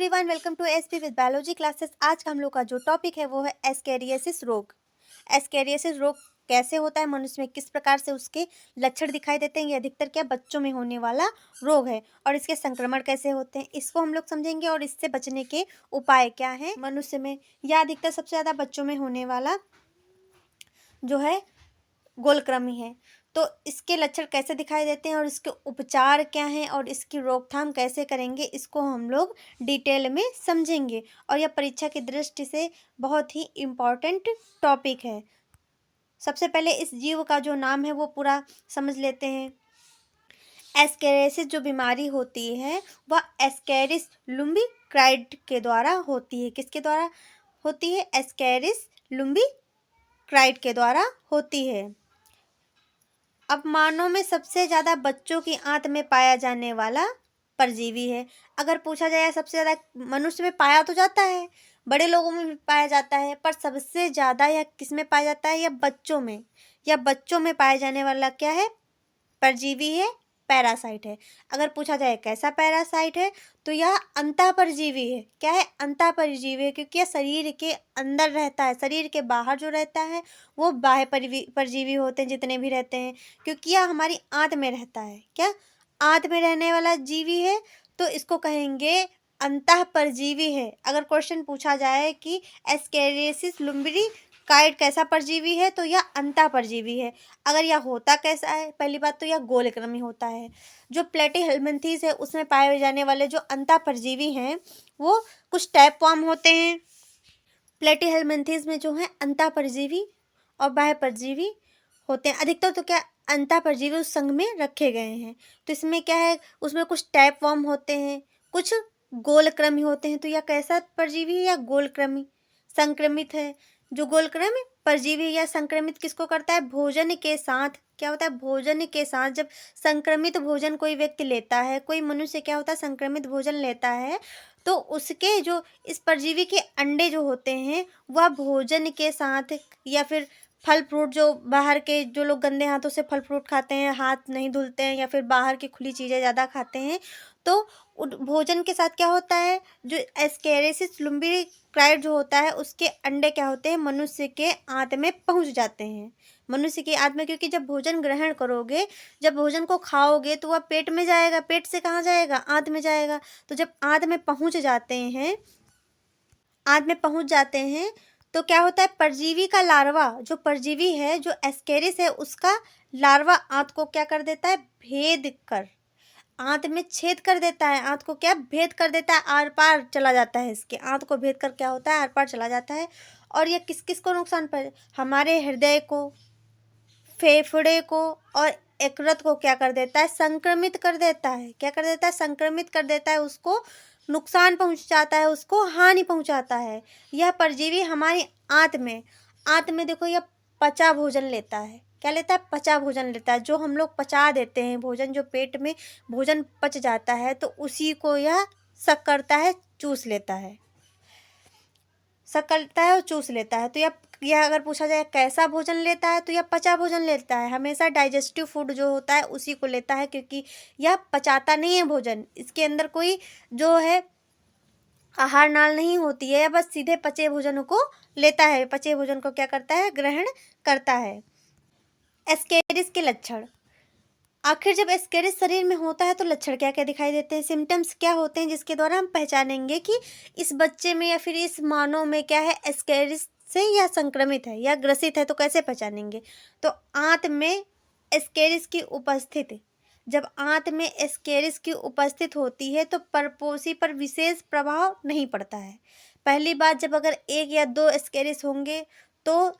Everyone, welcome to SP with biology classes. आज का हम लोग का जो टॉपिक है वो है एस्केरियासिस रोग। एस्केरियासिस रोग कैसे होता है, मनुष्य में किस प्रकार से उसके लक्षण दिखाई देते हैं, ये अधिकतर क्या बच्चों में होने वाला रोग है और इसके संक्रमण कैसे होते हैं इसको हम लोग समझेंगे और इससे बचने के उपाय क्या हैं मनुष्य में। यह अधिकतर सबसे ज़्यादा बच्चों में होने वाला जो है गोलकृमि है। तो इसके लक्षण कैसे दिखाई देते हैं और इसके उपचार क्या हैं और इसकी रोकथाम कैसे करेंगे, इसको हम लोग डिटेल में समझेंगे और यह परीक्षा की दृष्टि से बहुत ही इम्पॉर्टेंट टॉपिक है। सबसे पहले इस जीव का जो नाम है वो पूरा समझ लेते हैं। एस्केरियासिस जो बीमारी होती है वह एस्केरिस लुम्बिक्राइड के द्वारा होती है। किसके द्वारा होती है? एस्केरिस लुम्बिक्राइड के द्वारा होती है। अब मानव में सबसे ज़्यादा बच्चों की आंत में पाया जाने वाला परजीवी है। अगर पूछा जाए सबसे ज़्यादा मनुष्य में पाया तो जाता है, बड़े लोगों में भी पाया जाता है, पर सबसे ज़्यादा यह किस में पाया जाता है? यह बच्चों में। यह बच्चों में पाया जाने वाला क्या है? परजीवी है, पैरासाइट है। अगर पूछा जाए कैसा पैरासाइट है तो यह अंतःपरजीवी है। क्या है? अंतःपरजीवी है, क्योंकि यह शरीर के अंदर रहता है। शरीर के बाहर जो रहता है वो बाह्य परजीवी होते हैं, जितने भी रहते हैं, क्योंकि यह हमारी आंत में रहता है। क्या? आंत में रहने वाला जीवी है, तो इसको कहेंगे अंतःपरजीवी है। अगर क्वेश्चन पूछा जाए कि एस्केरियासिस लुम्बिक्राइड कैसा परजीवी है, तो यह अंतःपरजीवी है। अगर यह होता कैसा है? पहली बात तो यह गोलकृमि होता है। जो प्लेटीहेल्मिन्थेस है उसमें पाए जाने वाले जो अंतःपरजीवी हैं वो कुछ टाइप फॉर्म होते हैं। प्लेटीहेल्मिन्थेस में जो है अंतःपरजीवी और बाह्य परजीवी होते हैं। अधिकतर तो क्या अंतःपरजीवी उस संघ में रखे गए हैं। तो इसमें क्या है, उसमें कुछ टाइप फॉर्म होते हैं, कुछ गोलकृमि होते हैं। तो यह कैसा परजीवी है? या गोलकृमि संक्रमित है। जो गोलकृमि परजीवी या संक्रमित किसको करता है? भोजन के साथ। क्या होता है? भोजन के साथ जब संक्रमित भोजन कोई व्यक्ति लेता है, कोई मनुष्य क्या होता है संक्रमित भोजन लेता है, तो उसके जो इस परजीवी के अंडे जो होते हैं वह भोजन के साथ या फिर फल फ्रूट, जो बाहर के जो लोग गंदे हाथों से फल फ्रूट खाते हैं, हाथ नहीं धुलते हैं या फिर बाहर की खुली चीज़ें ज़्यादा खाते हैं, तो भोजन के साथ क्या होता है, जो एस्केरियासिस लुम्बिक्राइड जो होता है उसके अंडे क्या होते हैं, मनुष्य के आंत में पहुंच जाते हैं। मनुष्य की आंत में, क्योंकि जब भोजन ग्रहण करोगे, जब भोजन को खाओगे तो वह पेट में जाएगा। पेट से कहाँ जाएगा? आंत में जाएगा। तो जब आंत में पहुंच जाते हैं, आंत में पहुंच जाते हैं तो क्या होता है, परजीवी का लार्वा, जो परजीवी है, जो एस्केरिस है, उसका लार्वा आंत को क्या कर देता है? भेद कर आंत में छेद कर देता है। आंत को क्या भेद कर देता है? आर पार चला जाता है। इसके आंत को भेद कर क्या होता है? आर पार चला जाता है। और यह किस किस को नुकसान पर? हमारे हृदय को, फेफड़े को और यकृत को क्या कर देता है? संक्रमित कर देता है। क्या कर देता है? संक्रमित कर देता है। उसको नुकसान पहुंचाता है, उसको हानि पहुंचाता है। यह परजीवी हमारी आंत में देखो, यह पचा भोजन लेता है। क्या लेता है? पचा भोजन लेता है। जो हम लोग पचा देते हैं भोजन, जो पेट में भोजन पच जाता है तो उसी को यह शक करता है, चूस लेता है। शक करता है और चूस लेता है। तो यह अगर पूछा जाए कैसा भोजन लेता है, तो यह पचा भोजन लेता है। हमेशा डाइजेस्टिव फूड जो होता है उसी को लेता है, क्योंकि यह पचाता नहीं है भोजन। इसके अंदर कोई जो है आहार नाल नहीं होती है, या बस सीधे पचे भोजन को लेता है। पचे भोजन को क्या करता है? ग्रहण करता है। एस्केरिस के लक्षण। आखिर जब एस्केरिस शरीर में होता है तो लक्षण क्या क्या दिखाई देते हैं? सिम्टम्स क्या होते हैं जिसके द्वारा हम पहचानेंगे कि इस बच्चे में या फिर इस मानव में क्या है, एस्केरिस से या संक्रमित है या ग्रसित है? तो कैसे पहचानेंगे? तो आंत में एस्केरिस की उपस्थिति, जब आंत में एस्केरिस की उपस्थित होती है तो परपोषी पर विशेष प्रभाव नहीं पड़ता है। पहली बात, जब अगर एक या दो एस्केरिस होंगे तो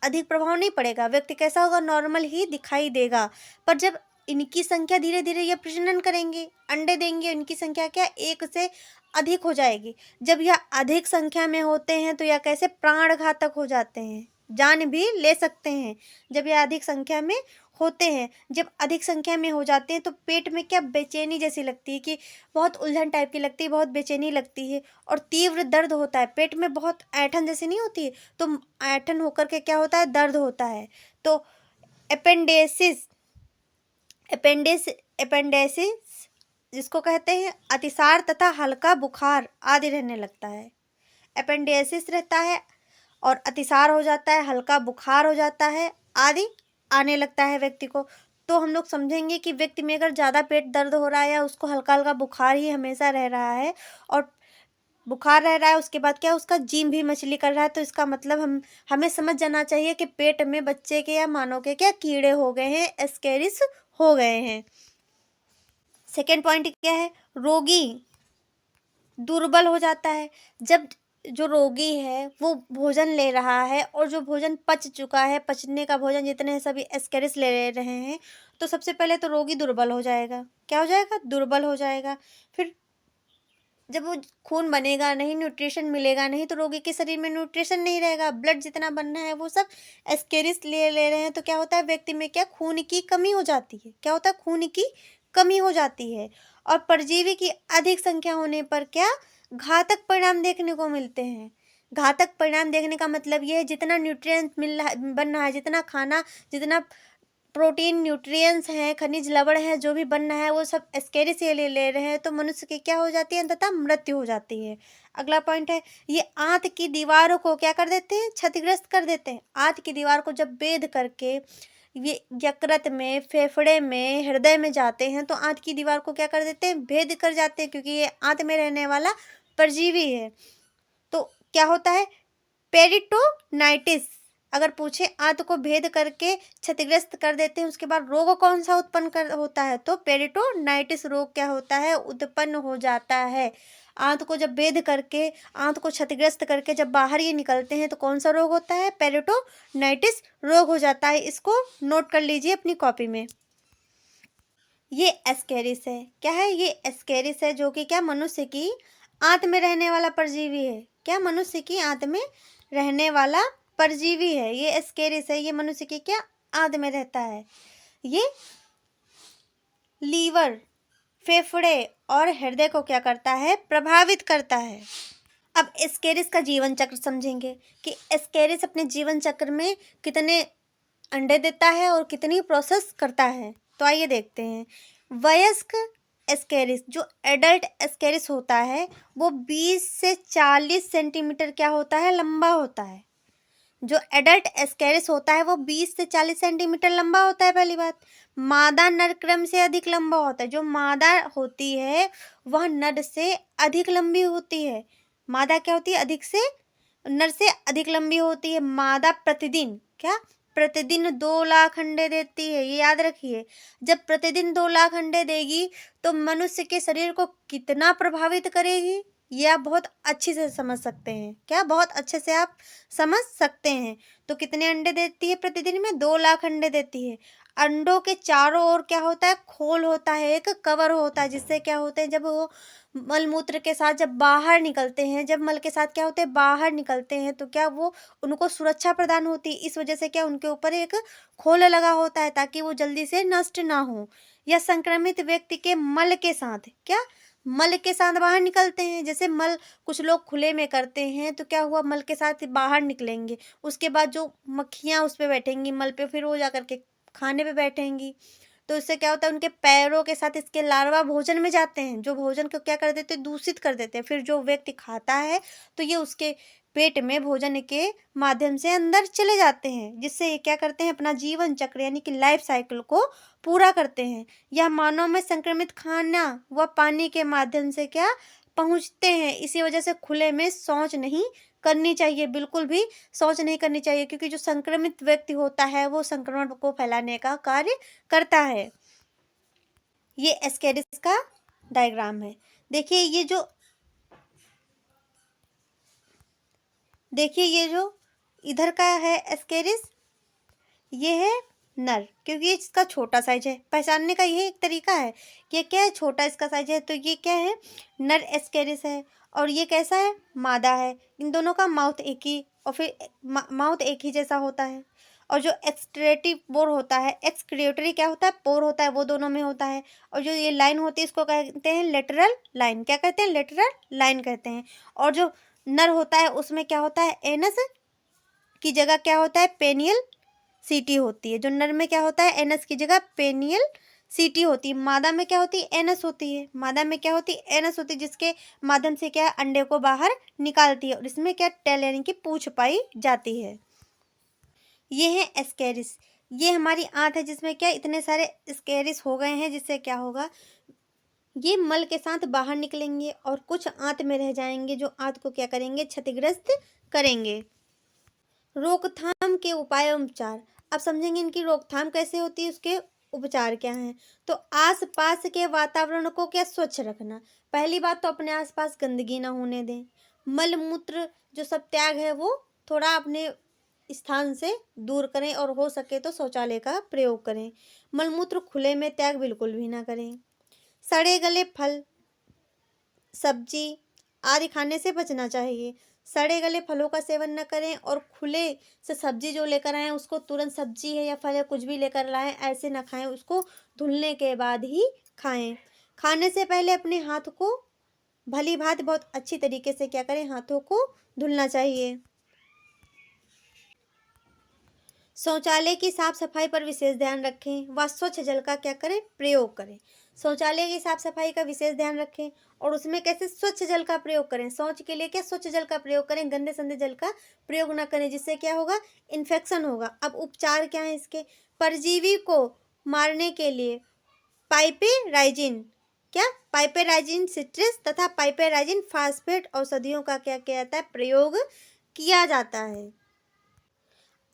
अधिक प्रभाव नहीं पड़ेगा, व्यक्ति कैसा होगा? नॉर्मल ही दिखाई देगा। पर जब इनकी संख्या धीरे धीरे यह प्रजनन करेंगे, अंडे देंगे, इनकी संख्या क्या एक से अधिक हो जाएगी। जब यह अधिक संख्या में होते हैं तो यह कैसे प्राणघातक हो जाते हैं, जान भी ले सकते हैं। जब यह अधिक संख्या में होते हैं, जब अधिक संख्या में हो जाते हैं तो पेट में क्या बेचैनी जैसी लगती है, कि बहुत उलझन टाइप की लगती है, बहुत बेचैनी लगती है और तीव्र दर्द होता है। पेट में बहुत ऐंठन जैसी नहीं होती है, तो ऐंठन होकर के क्या होता है? दर्द होता है। तो एपेंडेसिस जिसको कहते हैं अतिसार तथा हल्का बुखार आदि रहने लगता है। अपेंडिसाइटिस रहता है और अतिसार हो जाता है, हल्का बुखार हो जाता है आदि आने लगता है व्यक्ति को। तो हम लोग समझेंगे कि व्यक्ति में अगर ज़्यादा पेट दर्द हो रहा है या उसको हल्का हल्का बुखार ही हमेशा रह रहा है और बुखार रह रहा है, उसके बाद क्या उसका जीभ भी मछली कर रहा है, तो इसका मतलब हमें समझ जाना चाहिए कि पेट में बच्चे के या मानव के क्या कीड़े हो गए हैं, एस्केरिस हो गए हैं। सेकेंड पॉइंट क्या है, रोगी दुर्बल हो जाता है। जब जो रोगी है वो भोजन ले रहा है और जो भोजन पच चुका है, पचने का भोजन जितने सभी एस्केरिस ले रहे हैं, तो सबसे पहले तो रोगी दुर्बल हो जाएगा। क्या हो जाएगा? दुर्बल हो जाएगा। फिर जब वो खून बनेगा नहीं, न्यूट्रिशन मिलेगा नहीं, तो रोगी के शरीर में न्यूट्रिशन नहीं रहेगा, ब्लड जितना बनना है वो सब एस्केरिस ले रहे हैं, तो क्या होता है व्यक्ति में क्या खून की कमी हो जाती है। क्या होता है? खून की कमी हो जाती है। और परजीवी की अधिक संख्या होने पर क्या घातक परिणाम देखने को मिलते हैं। घातक परिणाम देखने का मतलब ये है जितना न्यूट्रिएंट मिल रहा बन रहा है, जितना खाना, जितना प्रोटीन, न्यूट्रिएंट्स हैं, खनिज लवण है, जो भी बनना है वो सब एस्केरिस से ले रहे हैं, तो मनुष्य की क्या हो जाती है? अंततः मृत्यु हो जाती है। अगला पॉइंट है, ये आंत की दीवारों को क्या कर देते हैं? क्षतिग्रस्त कर देते हैं। आंत की दीवार को जब भेद करके ये यकृत में, फेफड़े में, हृदय में जाते हैं, तो आंत की दीवार को क्या कर देते हैं? भेद कर जाते हैं, क्योंकि ये आंत में रहने वाला परजीवी है। तो क्या होता है? पेरिटोनाइटिस। अगर पूछे आंत को भेद करके क्षतिग्रस्त कर देते हैं, उसके बाद रोग कौन सा उत्पन्न होता है? तो पेरिटोनाइटिस रोग क्या होता है? उत्पन्न हो जाता है। आंत को जब भेद करके, आंत को क्षतिग्रस्त करके जब बाहर ये निकलते हैं, तो कौन सा रोग होता है? पेरिटोनाइटिस रोग हो जाता है। इसको नोट कर लीजिए अपनी कॉपी में। ये एस्केरिस है। क्या है? ये एस्केरिस है, जो कि क्या मनुष्य की आंत में रहने वाला परजीवी है। क्या? मनुष्य की आंत में रहने वाला परजीवी है। ये एस्केरिस है, ये मनुष्य की क्या आंत में रहता है। ये लीवर, फेफड़े और हृदय को क्या करता है? प्रभावित करता है। अब एस्केरिस का जीवन चक्र समझेंगे कि एस्केरिस अपने जीवन चक्र में कितने अंडे देता है और कितनी प्रोसेस करता है। तो आइए देखते हैं। वयस्क एस्केरिस, जो एडल्ट एस्केरिस होता है, वो 20 से 40 सेंटीमीटर क्या होता है? लंबा होता है। जो एडल्ट एस्केरिस होता है वो 20 से 40 सेंटीमीटर लंबा होता है। पहली बात, मादा नर क्रम से अधिक लंबा होता है। जो मादा होती है वह नर से अधिक लंबी होती है। मादा क्या होती है? अधिक से, नर से अधिक लंबी होती है। मादा प्रतिदिन क्या? प्रतिदिन 2 लाख अंडे देती है। ये याद रखिए। जब प्रतिदिन 2 लाख अंडे देगी तो मनुष्य के शरीर को कितना प्रभावित करेगी, ये आप बहुत अच्छी से समझ सकते हैं। क्या? बहुत अच्छे से आप समझ सकते हैं। तो कितने अंडे देती है प्रतिदिन में? 2 लाख अंडे देती है। अंडों के चारों ओर क्या होता है? खोल होता है, एक कवर होता है, जिससे क्या होते हैं, जब वो मल मूत्र के साथ जब बाहर निकलते हैं, जब मल के साथ क्या होते हैं? बाहर निकलते हैं, तो क्या वो उनको सुरक्षा प्रदान होती है। इस वजह से क्या उनके ऊपर एक खोल लगा होता है, ताकि वो जल्दी से नष्ट ना हो। या संक्रमित व्यक्ति के मल के साथ क्या? मल के साथ बाहर निकलते हैं। जैसे मल कुछ लोग खुले में करते हैं, तो क्या हुआ? मल के साथ बाहर निकलेंगे, उसके बाद जो मक्खियाँ उस पे बैठेंगी मल पे, फिर वो जा करके खाने पे बैठेंगी, तो इससे क्या होता है? उनके पैरों के साथ इसके लार्वा भोजन में जाते हैं, जो भोजन को क्या कर देते हैं? दूषित कर देते हैं। फिर जो व्यक्ति खाता है तो ये उसके पेट में भोजन के माध्यम से अंदर चले जाते हैं, जिससे ये क्या करते हैं? अपना जीवन चक्र यानी कि लाइफ साइकिल को पूरा करते हैं। यह मानव में संक्रमित खाना व पानी के माध्यम से क्या पहुंचते हैं। इसी वजह से खुले में शौच नहीं करनी चाहिए, बिल्कुल भी शौच नहीं करनी चाहिए, क्योंकि जो संक्रमित व्यक्ति होता है वो संक्रमण को फैलाने का कार्य करता है। ये एस्केरिस का डायग्राम है। देखिए ये जो इधर का है एस्केरिस, ये है नर, क्योंकि ये इसका छोटा साइज है। पहचानने का ये एक तरीका है कि ये क्या है? छोटा इसका साइज है, तो ये क्या है? नर एस्केरिस है। और ये कैसा है? मादा है। इन दोनों का माउथ एक ही, और फिर माउथ एक ही जैसा होता है। और जो एक्सक्रेटिव पोर होता है, एक्सक्रिएटरी क्या होता है? पोर होता है, वो दोनों में होता है। और जो ये लाइन होती है इसको कहते हैं लेटरल लाइन। क्या कहते हैं? लेटरल लाइन कहते हैं। और जो नर होता है उसमें क्या होता है? एनस की जगह क्या होता है? पेनियल सीटी होती है। जो नर में क्या होता है? एनस की जगह पेनियल सीटी होती है। मादा में क्या होती है? एनस होती है। मादा में क्या होती है? एनस होती है, जिसके माध्यम से क्या है, अंडे को बाहर निकालती है। और इसमें क्या, टेल यानी कि पूंछ पाई जाती है। ये है एस्केरिस। ये हमारी आंत है, जिसमें क्या इतने सारे एस्केरिस हो गए हैं, जिससे क्या होगा, ये मल के साथ बाहर निकलेंगे और कुछ आंत में रह जाएंगे, जो आंत को क्या करेंगे, क्षतिग्रस्त करेंगे। रोकथाम के उपाय एवं उपचार। अब समझेंगे इनकी रोकथाम कैसे होती है, उसके उपचार क्या हैं। तो आसपास के वातावरण को क्या, स्वच्छ रखना। पहली बात तो अपने आसपास गंदगी ना होने दें। मल मूत्र जो सब त्याग है वो थोड़ा अपने स्थान से दूर करें, और हो सके तो शौचालय का प्रयोग करें। मलमूत्र खुले में त्याग बिल्कुल भी ना करें। सड़े गले फल, सब्जी आदि खाने से बचना चाहिए। सड़े गले फलों का सेवन न करें, और खुले से सब्जी जो लेकर आए उसको तुरंत, सब्जी है या फल है कुछ भी लेकर लाएं, ऐसे ना खाएं, उसको धुलने के बाद ही खाएं। खाने से पहले अपने हाथ को भली भांति बहुत अच्छी तरीके से क्या करें, हाथों को धुलना चाहिए। शौचालय की साफ सफाई पर विशेष ध्यान रखें व स्वच्छ जल का क्या करें, प्रयोग करें। शौचालय की साफ सफाई का विशेष ध्यान रखें, और उसमें कैसे, स्वच्छ जल का प्रयोग करें। शौच के लिए क्या, स्वच्छ जल का प्रयोग करें, गंदे संदे जल का प्रयोग ना करें, जिससे क्या होगा, इन्फेक्शन होगा। अब उपचार क्या है इसके, परजीवी को मारने के लिए पाइपेराइजिन, क्या, पाइपेराइजिन सिट्रिस तथा पाइपेराइजिन फास्फेट औषधियों का क्या किया जाता है, प्रयोग किया जाता है।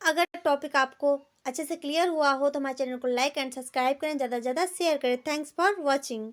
अगर टॉपिक आपको अच्छे से क्लियर हुआ हो तो हमारे चैनल को लाइक एंड सब्सक्राइब करें, ज़्यादा से ज़्यादा शेयर करें। Thanks for watching.